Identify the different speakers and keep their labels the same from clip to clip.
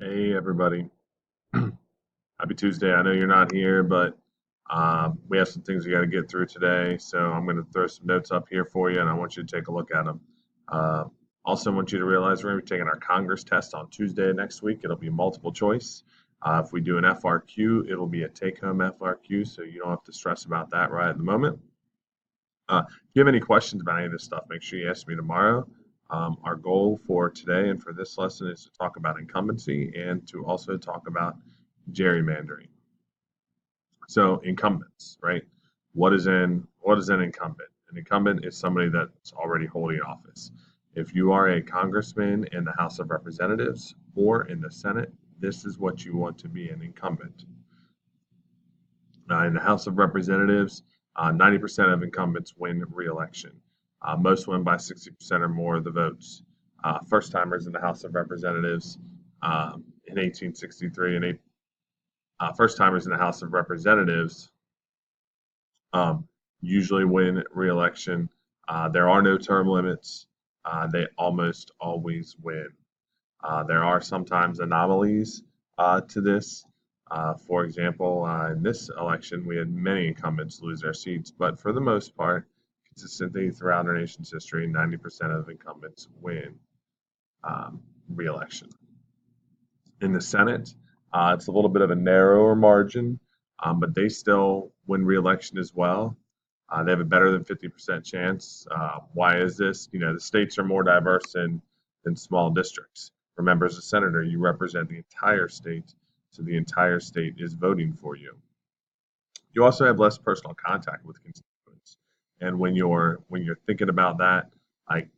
Speaker 1: Hey everybody. Happy Tuesday. I know you're not here, but we have some things we got to get through today. So I'm going to throw some notes up here for you, and I want you to take a look at them. Uh, Also, want you to realize we're going to be taking our Congress test on Tuesday next week. It'll be multiple choice. If we do an FRQ, it'll be a take-home FRQ, so you don't have to stress about that right at the moment. If you have any questions about any of this stuff, make sure you ask me tomorrow. Our goal for today and for this lesson is to talk about incumbency and to also talk about gerrymandering. So incumbents, right? What is an incumbent? An incumbent is somebody that's already holding office. If you are a congressman in the House of Representatives or in the Senate, this is what you want to be, an incumbent. In the House of Representatives, 90% of incumbents win re-election. Most win by 60% or more of the votes. First timers in the House of Representatives in 1863 and first timers in the House of Representatives um, usually win re-election. There are no term limits. They almost always win. There are sometimes anomalies to this. For example, in this election, we had many incumbents lose their seats, but for the most part, consistently throughout our nation's history, 90% of incumbents win re-election. In the Senate, it's a little bit of a narrower margin, but they still win re-election as well. They have a better than 50% chance. Why is this? The states are more diverse than small districts. Remember, as a senator, you represent the entire state, so the entire state is voting for you. You also have less personal contact with constituents, and when you're thinking about that, like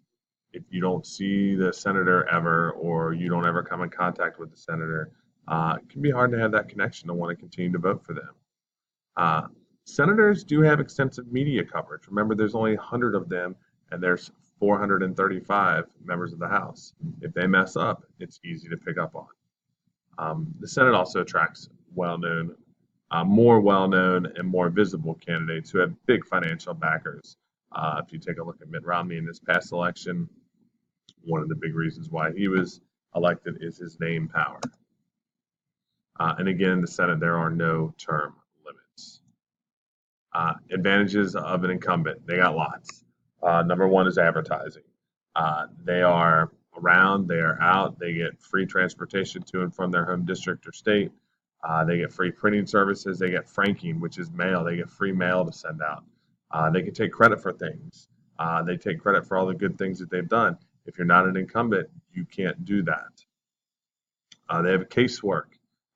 Speaker 1: if you don't see the senator ever or you don't ever come in contact with the senator, it can be hard to have that connection to want to continue to vote for them. Uh, Senators do have extensive media coverage. Remember, there's only 100 of them, and there's 435 members of the House. If they mess up, it's easy to pick up on. The Senate also attracts more well-known and more visible candidates who have big financial backers. If you take a look at Mitt Romney in this past election, one of the big reasons why he was elected is his name power. And again, in the Senate, there are no term limits. Advantages of an incumbent, they got lots. Number one is advertising. They are around, they are out, they get free transportation to and from their home district or state. They get free printing services, they get franking, which is mail, they get free mail to send out. They can take credit for things. They take credit for all the good things that they've done. If you're not an incumbent, you can't do that. They have casework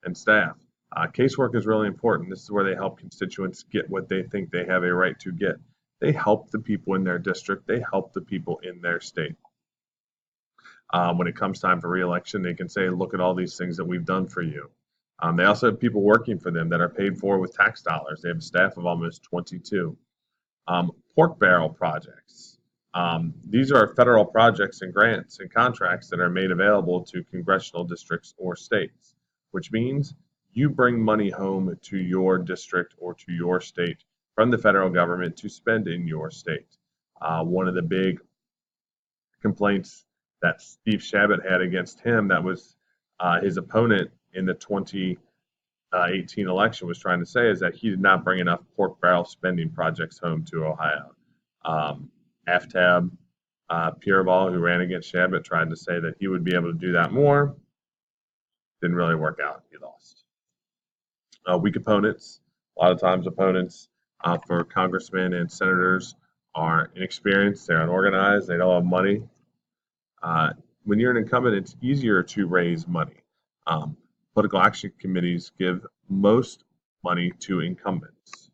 Speaker 1: and staff. Casework is really important. This is where they help constituents get what they think they have a right to get. They help the people in their district. They help the people in their state. When it comes time for reelection, they can say, look at all these things that we've done for you. They also have people working for them that are paid for with tax dollars. They have a staff of almost 22. Pork barrel projects. These are federal projects and grants and contracts that are made available to congressional districts or states, which means you bring money home to your district or to your state from the federal government to spend in your state. One of the big complaints that Steve Chabot had against him, that was his opponent in the 2018 election, was trying to say, is that he did not bring enough pork barrel spending projects home to Ohio. Aftab Pureball, who ran against Chabot, tried to say that he would be able to do that more. Didn't really work out. He lost. Weak opponents. A lot of times, opponents for congressmen and senators are inexperienced. They're unorganized. They don't have money. When you're an incumbent, it's easier to raise money. Political action committees give most money to incumbents.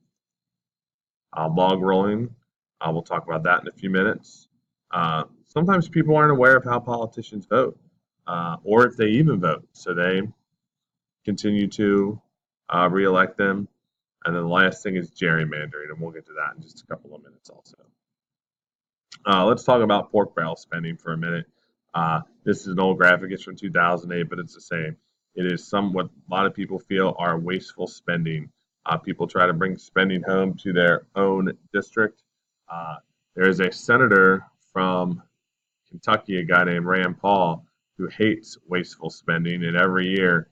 Speaker 1: Log rolling. We'll talk about that in a few minutes. Sometimes people aren't aware of how politicians vote, or if they even vote, so they continue to reelect them. And then the last thing is gerrymandering, and we'll get to that in just a couple of minutes also. Let's talk about pork barrel spending for a minute. This is an old graphic, it's from 2008, but it's the same. It is what a lot of people feel are wasteful spending. People try to bring spending home to their own district. There is a senator from Kentucky, a guy named Rand Paul, who hates wasteful spending, and every year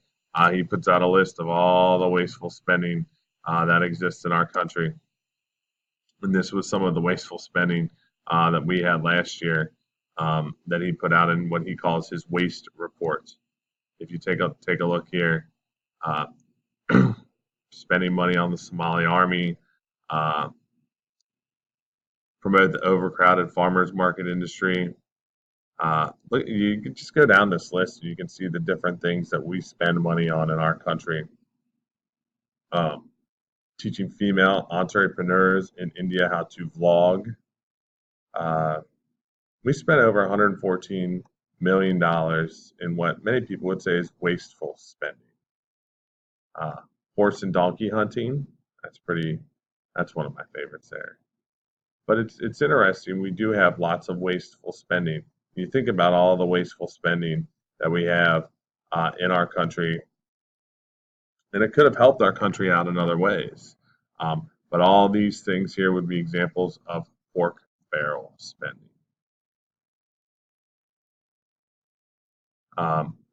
Speaker 1: he puts out a list of all the wasteful spending that exists in our country. And this was some of the wasteful spending that we had last year that he put out in what he calls his waste report. If you take a look here, uh, spending money on the Somali army, uh, promote the overcrowded farmers market industry. Look, you can just go down this list and you can see the different things that we spend money on in our country. Um, Teaching female entrepreneurs in India how to vlog. Uh, we spent over $114 million in what many people would say is wasteful spending. Horse and donkey hunting. That's one of my favorites there. But it's interesting. We do have lots of wasteful spending. You think about all the wasteful spending that we have in our country, and it could have helped our country out in other ways. But all these things here would be examples of pork barrel spending.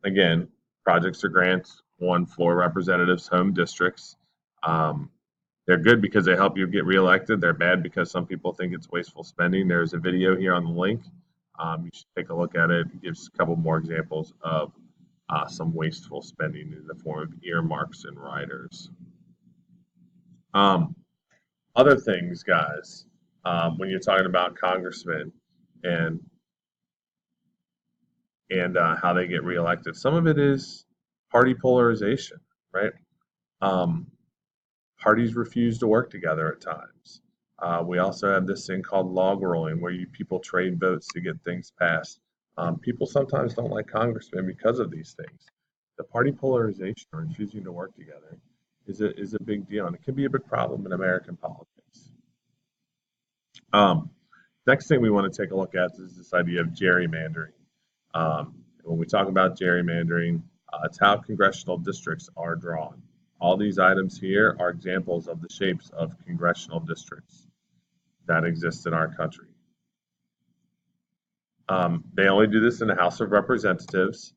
Speaker 1: Again, projects or grants won floor representatives' home districts. Um, they're good because they help you get reelected. They're bad because some people think it's wasteful spending. There's a video here on the link. You should take a look at it. It gives a couple more examples of some wasteful spending in the form of earmarks and riders. Other things, guys, when you're talking about congressmen and how they get reelected, some of it is party polarization, right? Um, Parties refuse to work together at times. We also have this thing called log rolling, where people trade votes to get things passed. People sometimes don't like congressmen because of these things. The party polarization or refusing to work together is a big deal, and it can be a big problem in American politics. Um, Next thing we want to take a look at is this idea of gerrymandering. When we talk about gerrymandering, it's how congressional districts are drawn. All these items here are examples of the shapes of congressional districts that exist in our country. They only do this in the House of Representatives.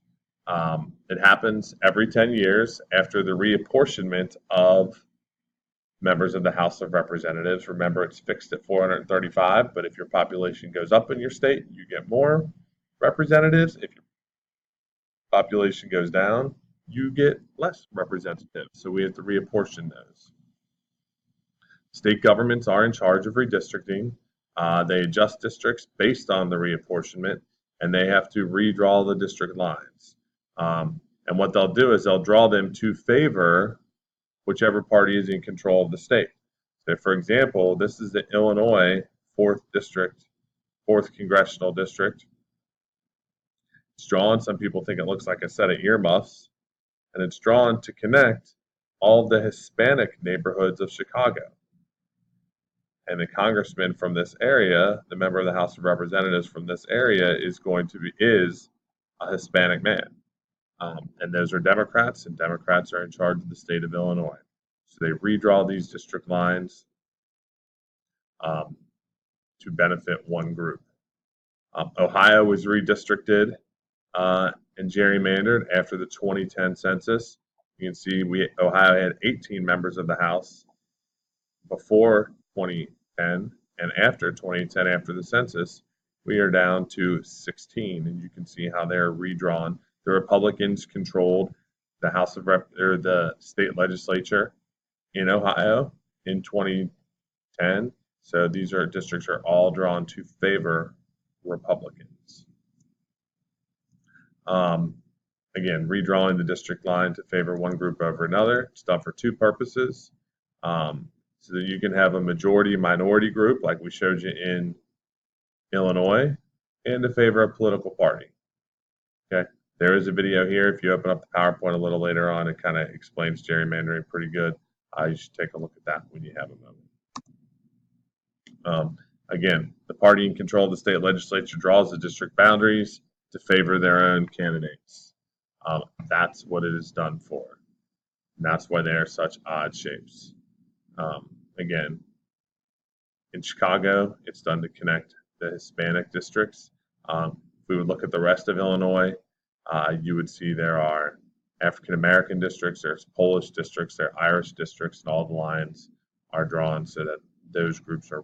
Speaker 1: It happens every 10 years after the reapportionment of members of the House of Representatives. Remember, it's fixed at 435, but if your population goes up in your state, you get more representatives. If your population goes down, you get less representatives. So we have to reapportion those. State governments are in charge of redistricting. They adjust districts based on the reapportionment, and they have to redraw the district lines. And what they'll do is they'll draw them to favor whichever party is in control of the state. So, for example, this is the Illinois 4th district, 4th congressional district. It's drawn. Some people think it looks like a set of earmuffs, and it's drawn to connect all the Hispanic neighborhoods of Chicago. And the congressman from this area, the member of the House of Representatives from this area, is a Hispanic man. And those are Democrats, and Democrats are in charge of the state of Illinois. So they redraw these district lines to benefit one group. Ohio was redistricted and gerrymandered after the 2010 census. You can see Ohio had 18 members of the House before 2010, and after 2010, after the census, we are down to 16, and you can see how they're redrawn. The Republicans controlled the the state legislature in Ohio in 2010. So these districts are all drawn to favor Republicans. Again, redrawing the district line to favor one group over another. It's done for two purposes. So that you can have a majority-minority group like we showed you in Illinois, and to favor a political party. Okay, there is a video here. If you open up the PowerPoint a little later on, it kind of explains gerrymandering pretty good. You should take a look at that when you have a moment. Again, the party in control of the state legislature draws the district boundaries to favor their own candidates. That's what it is done for. And that's why they are such odd shapes. Again, in Chicago, it's done to connect the Hispanic districts. If we would look at the rest of Illinois, you would see there are African American districts, there's Polish districts, there are Irish districts, and all the lines are drawn so that those groups are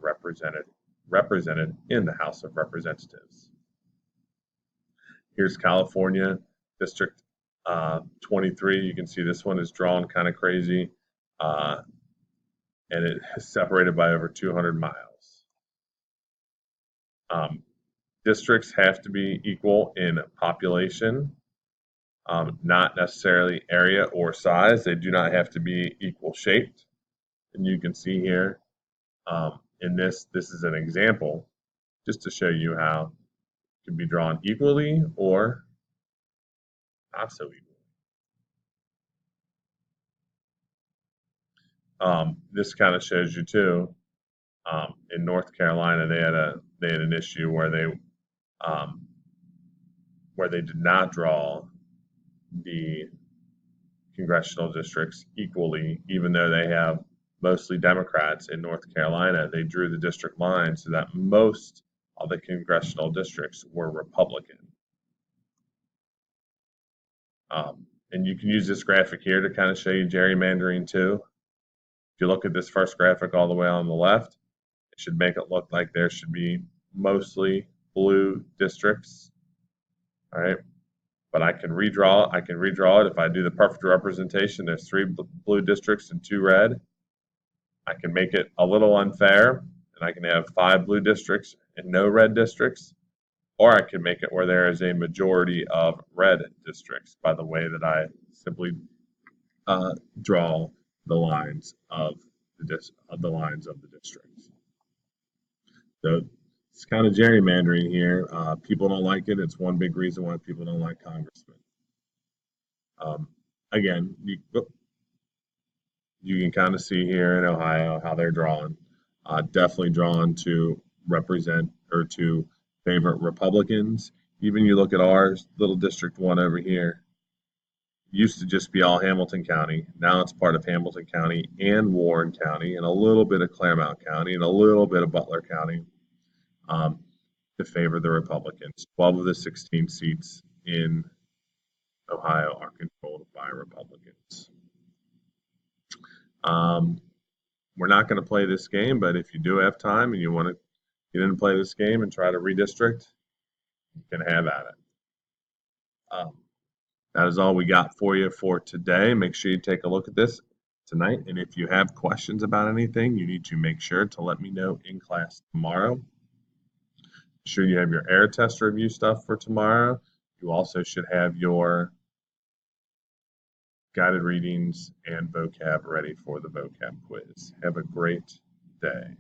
Speaker 1: represented in the House of Representatives. Here's California, District 23. You can see this one is drawn kind of crazy, and it is separated by over 200 miles. Districts have to be equal in population, not necessarily area or size. They do not have to be equal shaped. And you can see here in this is an example just to show you how it can be drawn equally or not so equally. This kind of shows you too. In North Carolina, they had an issue where they did not draw the congressional districts equally, even though they have mostly Democrats in North Carolina. They drew the district line so that most of the congressional districts were Republican. And you can use this graphic here to kind of show you gerrymandering too. If you look at this first graphic all the way on the left, it should make it look like there should be mostly blue districts. All right. But I can redraw it. If I do the perfect representation, there's 3 blue districts and 2 red. I can make it a little unfair, and I can have 5 blue districts and no red districts. Or I can make it where there is a majority of red districts by the way that I simply draw the lines of the districts. So it's kind of gerrymandering here. People don't like it. It's one big reason why people don't like congressmen. Again, you can kind of see here in Ohio how they're drawn. Definitely drawn to represent or to favor Republicans. Even you look at ours, little District 1 over here, used to just be all Hamilton County. Now it's part of Hamilton County and Warren County and a little bit of Claremont County and a little bit of Butler County to favor the Republicans. 12 of the 16 seats in Ohio are controlled by Republicans. We're not going to play this game, but if you do have time and you want to get in and play this game and try to redistrict, you can have at it. That is all we got for you for today. Make sure you take a look at this tonight. And if you have questions about anything, you need to make sure to let me know in class tomorrow. Make sure you have your air test review stuff for tomorrow. You also should have your guided readings and vocab ready for the vocab quiz. Have a great day.